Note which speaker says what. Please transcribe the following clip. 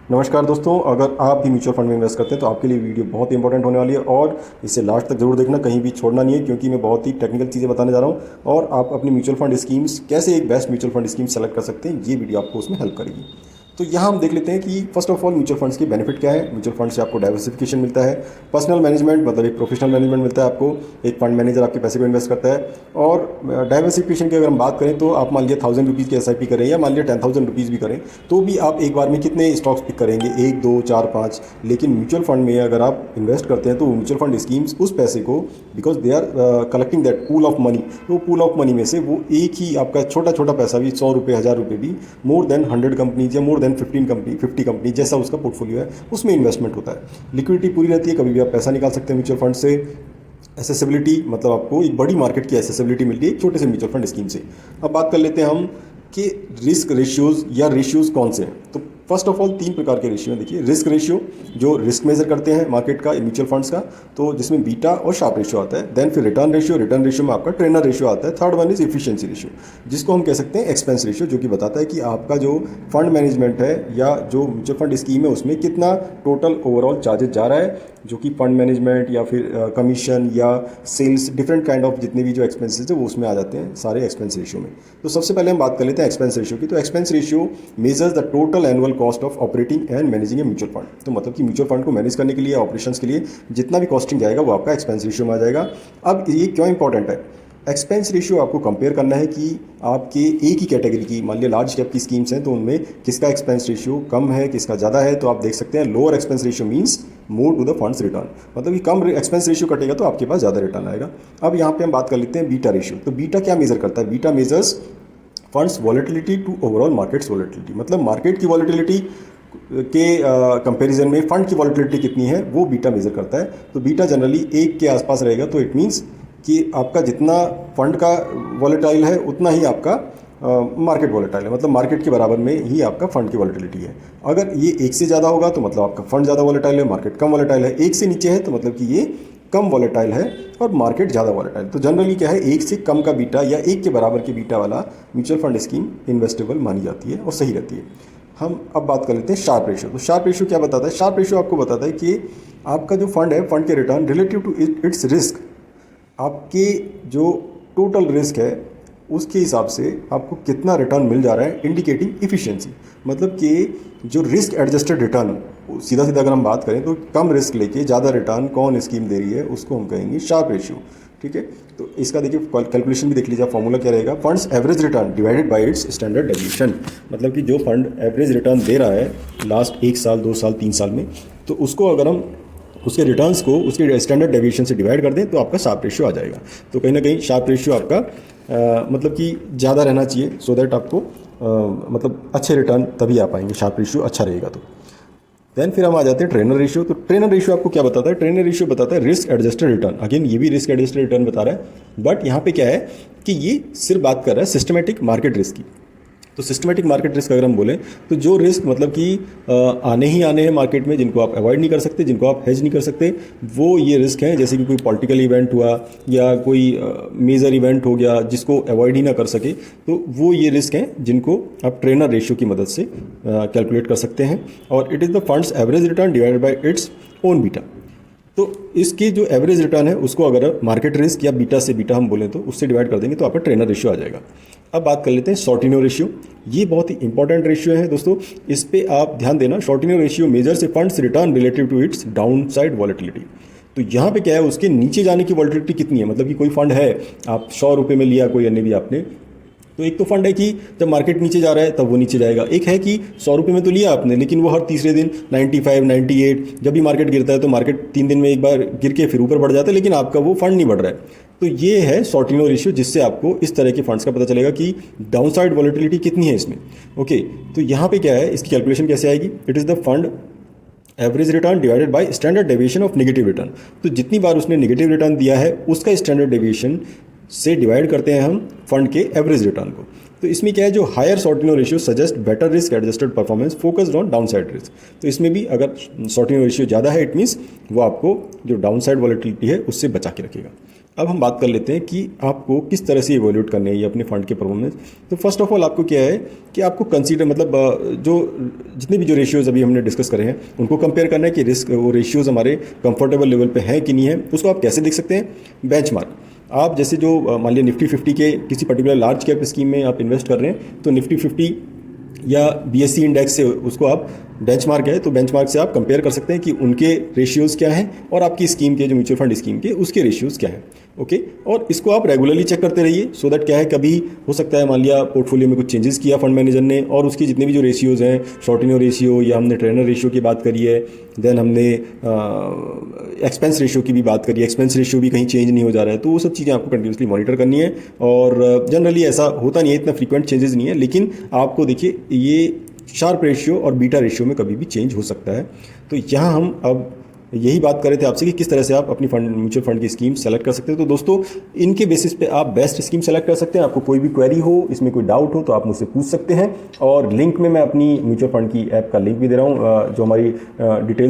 Speaker 1: नमस्कार दोस्तों, अगर आप भी म्यूचुअल फंड में इन्वेस्ट करते हैं तो आपके लिए वीडियो बहुत इंपॉर्टेंट होने वाली है और इसे लास्ट तक जरूर देखना, कहीं भी छोड़ना नहीं है, क्योंकि मैं बहुत ही टेक्निकल चीज़ें बताने जा रहा हूं और आप अपनी म्यूचुअल फंड स्कीम्स कैसे एक best mutual fund scheme select कर सकते हैं, ये वीडियो आपको उसमें हेल्प करेगी। तो यहाँ हम देख लेते हैं कि first of all mutual funds के बेनिफिट क्या है। म्यूचुअल फंड से आपको डाइवर्सिफिकेशन मिलता है, पर्सनल मैनेजमेंट मतलब एक प्रोफेशनल मैनेजमेंट मिलता है आपको, एक फंड मैनेजर आपके पैसे को इन्वेस्ट करता है। और डाइवर्सिफिकेशन की अगर हम बात करें तो आप मान लिया 1000 रुपीज़ की SIP करें या मान लिया 10,000 रुपीज़ भी करें तो भी आप एक बार में कितने स्टॉक्स पिक करेंगे, 1 2 4 5। लेकिन म्यूचुअल फंड में अगर आप इन्वेस्ट करते हैं तो म्यूचुअल फंड स्कीम्स उस पैसे को, because they are collecting that pool of money, तो पूल ऑफ मनी में से वो एक ही आपका छोटा छोटा पैसा भी 100 रुपये 1000 रुपये भी मोर देन 100 कंपनीज या मोर देन 50 कंपनी जैसा उसका पोर्टफोलियो है उसमें इन्वेस्टमेंट होता है। लिक्विडिटी पूरी रहती है, कभी भी आप पैसा निकाल सकते हैं म्यूचुअल फंड से। एसेसिबिलिटी मतलब आपको एक बड़ी मार्केट की एसेसिबिलिटी मिलती है एक छोटे से म्यूचुअल फंड स्कीम से। अब बात कर लेते हैं हम कि रिस्क रेशियोज या रेशियोज कौन से हैं। तो फर्स्ट ऑफ ऑल 3 प्रकार के रेशियो हैं। देखिए, रिस्क रेशियो जो रिस्क मेजर करते हैं मार्केट का, म्यूचुअल फंड्स का, तो जिसमें बीटा और शार्प रेशियो आता है। देन फिर रिटर्न रेशियो में आपका ट्रेनर रेशियो आता है। Third one is efficiency ratio, जिसको हम कह सकते हैं एक्सपेंस रेशियो, जो कि बताता है कि आपका जो फंड मैनेजमेंट है या जो म्यूचुअल फंड स्कीम है उसमें कितना टोटल ओवरऑल चार्जेस जा रहा है, जो कि फंड मैनेजमेंट या फिर कमीशन या सेल्स, डिफरेंट काइंड ऑफ जितने भी जो एक्सपेंसेस है वो उसमें आ जाते हैं सारे एक्सपेंस रेशियो में। तो सबसे पहले हम बात कर लेते हैं एक्सपेंस रेशियो की। तो expense ratio measures the total annual cost of operating and managing a mutual fund. तो मतलब कि म्यूचुअल फंड को मैनेज करने के लिए, ऑपरेशंस के लिए जितना भी कॉस्टिंग जाएगा वो आपका एक्सपेंस रेशियो में आ जाएगा। अब ये क्यों इंपॉर्टेंट है? एक्सपेंस रेशियो आपको कंपेयर करना है कि आपके एक ही कैटेगरी की, मान लिया लार्ज कैप की स्कीम्स हैं तो उनमें किसका एक्सपेंस रेशियो कम है, किसका ज़्यादा है। तो आप देख सकते हैं lower expense ratio means more to the funds return, मतलब कि कम एक्सपेंस रेशियो कटेगा तो आपके पास ज़्यादा रिटर्न आएगा। अब यहाँ पे हम बात कर लेते हैं बीटा रेशियो। तो बीटा क्या मेजर करता है? Beta measures funds volatility to overall markets volatility, मतलब मार्केट की वॉलेटिलिटी के कंपैरिजन में फंड की वॉलेटिलिटी कितनी है वो बीटा मेजर करता है। तो बीटा जनरली 1 के आसपास रहेगा, तो इट मीन्स कि आपका जितना फंड का वॉलेटाइल है उतना ही आपका मार्केट वॉलेटाइल है, मतलब मार्केट के बराबर में ही आपका फंड की वॉलेटिलिटी है। अगर ये 1 से ज़्यादा होगा तो मतलब आपका फंड ज़्यादा वॉलेटाइल है, मार्केट कम वॉलेटाइल है। 1 से नीचे है तो मतलब कि ये कम वॉलेटाइल है और मार्केट ज़्यादा वॉलेटाइल। तो जनरली क्या है, 1 से कम का बीटा या 1 के बराबर के बीटा वाला म्यूचुअल फंड स्कीम इन्वेस्टेबल मानी जाती है और सही रहती है। हम अब बात कर लेते हैं शार्प रेशियो। तो शार्प रेशियो क्या बताता है? शार्प रेशियो आपको बताता है कि आपका जो फंड है, फंड के return relative to its risk, आपके जो टोटल रिस्क है उसके हिसाब से आपको कितना रिटर्न मिल जा रहा है, इंडिकेटिंग इफिशिएंसी। मतलब कि जो रिस्क एडजस्टेड रिटर्न, सीधा सीधा अगर हम बात करें तो कम रिस्क लेके ज़्यादा रिटर्न कौन स्कीम दे रही है उसको हम कहेंगे शार्प रेशियो। ठीक है, तो इसका देखिए कैलकुलेशन भी देख लीजिए, फॉर्मूला क्या रहेगा? Funds average return divided by it's standard deviation, मतलब कि जो फंड एवरेज रिटर्न दे रहा है लास्ट 1 साल 2 साल 3 साल में, तो उसको अगर हम उसके रिटर्न्स को उसके स्टैंडर्ड डेविएशन से डिवाइड कर दें तो आपका शार्प रेशियो आ जाएगा। तो कहीं ना कहीं शार्प रेशियो आपका मतलब कि ज़्यादा रहना चाहिए, सो दैट आपको मतलब अच्छे रिटर्न तभी आ पाएंगे, शार्प रेशियो अच्छा रहेगा। तो देन फिर हम आ जाते हैं ट्रेनर रेशियो। तो ट्रेनर रेशियो आपको क्या बताता है? ट्रेनर रेशियो बताता है रिस्क एडजस्टेड रिटर्न। अगेन ये भी रिस्क एडजस्टेड रिटर्न बता रहा है, बट यहाँ पे क्या है कि ये सिर्फ बात कर रहा है सिस्टमेटिक मार्केट रिस्क की। तो सिस्टमेटिक मार्केट रिस्क अगर हम बोलें तो जो रिस्क मतलब कि आने ही आने हैं मार्केट में, जिनको आप अवॉइड नहीं कर सकते, जिनको आप हेज नहीं कर सकते, वो ये रिस्क हैं। जैसे कि कोई पॉलिटिकल इवेंट हुआ या कोई मेजर इवेंट हो गया जिसको अवॉइड ही ना कर सके, तो वो ये रिस्क हैं जिनको आप ट्रेनर रेशियो की मदद से कैलकुलेट कर सकते हैं। और it is the funds average return divided by its own beta. तो इसकी जो एवरेज रिटर्न है उसको अगर मार्केट रिस्क या बीटा से, बीटा हम बोलें तो उससे डिवाइड कर देंगे तो आपका ट्रेनर रेशियो आ जाएगा। अब बात कर लेते हैं शॉर्टिनो रेशियो। ये बहुत ही इंपॉर्टेंट रेशियो है दोस्तों, इस पे आप ध्यान देना। Sortino ratio measures a fund's return relative to its downside volatility. तो यहाँ पे क्या है, उसके नीचे जाने की वॉलेटिलिटी कितनी है। मतलब कि कोई फंड है, आप 100 रुपये में लिया कोई अन्य भी आपने, तो एक तो फंड है कि जब मार्केट नीचे जा रहा है तब वो नीचे जाएगा। एक है कि 100 रुपये में तो लिया आपने, लेकिन वो हर तीसरे दिन 95 98, जब भी मार्केट गिरता है तो मार्केट 3 दिन में एक बार गिर के फिर ऊपर बढ़ जाता है, लेकिन आपका वो फंड नहीं बढ़ रहा है। तो ये है शॉर्टिनो रेशियो, जिससे आपको इस तरह के फंड्स का पता चलेगा कि डाउन साइड वॉलेटिलिटी कितनी है इसमें। ओके, तो यहाँ पे क्या है, इसकी कैलकुलेशन कैसे आएगी? It is the fund average return divided by standard deviation of negative return. तो जितनी बार उसने नेगेटिव रिटर्न दिया है उसका स्टैंडर्ड डेविएशन से डिवाइड करते हैं हम फंड के एवरेज रिटर्न को। तो इसमें क्या है, जो higher Sortino ratio suggest better risk adjusted performance focused on downside risk. तो इसमें भी अगर शॉर्टिनो रेशियो ज़्यादा है, इट मीन्स वो आपको जो डाउन साइड वॉलेटिलिटी है उससे बचा के रखेगा। अब हम बात कर लेते हैं कि आपको किस तरह से इवोल्यूट करने है ये अपने फंड के परफॉर्मेंस। तो फर्स्ट ऑफ ऑल आपको क्या है कि आपको कंसीडर मतलब जो जितने भी जो रेशियोज़ अभी हमने डिस्कस करे हैं उनको कंपेयर करना है कि रिस्क वो रेशियोज़ हमारे कंफर्टेबल लेवल पे हैं कि नहीं है। उसको आप कैसे देख सकते हैं? बेंचमार्क। आप जैसे जो मान लिया निफ्टी 50 के किसी पर्टिकुलर लार्ज कैप स्कीम में आप इन्वेस्ट कर रहे हैं तो निफ्टी 50 या BSE इंडेक्स से उसको आप बेंचमार्क है तो बेंचमार्क से आप कंपेयर कर सकते हैं कि उनके रेशियोज़ क्या हैं और आपकी स्कीम के जो म्यूचुअल फंड स्कीम के उसके रेशियोज़ क्या हैं। ओके, और इसको आप रेगुलरली चेक करते रहिए सो दैट क्या है कभी हो सकता है मान लिया पोर्टफोलियो में कुछ चेंजेस किया फंड मैनेजर ने और उसकी जितने भी जो रेशियोज़ हैं, शॉर्टिनो रेशियो या हमने ट्रेनर रेशियो की बात करी है, देन हमने एक्सपेंस रेशियो की भी बात करी है, एक्सपेंस रेशियो भी कहीं चेंज नहीं हो जा रहा है, तो वो सब चीज़ें आपको कंटिन्यूसली मॉनिटर करनी है। और जनरली ऐसा होता नहीं है, इतना फ्रीक्वेंट चेंजेस नहीं है, लेकिन आपको देखिए ये शार्प रेशियो और बीटा रेशियो में कभी भी चेंज हो सकता है। तो यहाँ हम अब यही बात कर रहे थे आपसे कि किस तरह से आप अपनी फंड म्यूचुअल फंड की स्कीम सेलेक्ट कर सकते हैं। तो दोस्तों इनके बेसिस पे आप बेस्ट स्कीम सेलेक्ट कर सकते हैं। आपको कोई भी क्वेरी हो, इसमें कोई डाउट हो तो आप मुझसे पूछ सकते हैं। और लिंक में मैं अपनी म्यूचुअल फंड की ऐप का लिंक भी दे रहा हूँ जो हमारी डिटेल्स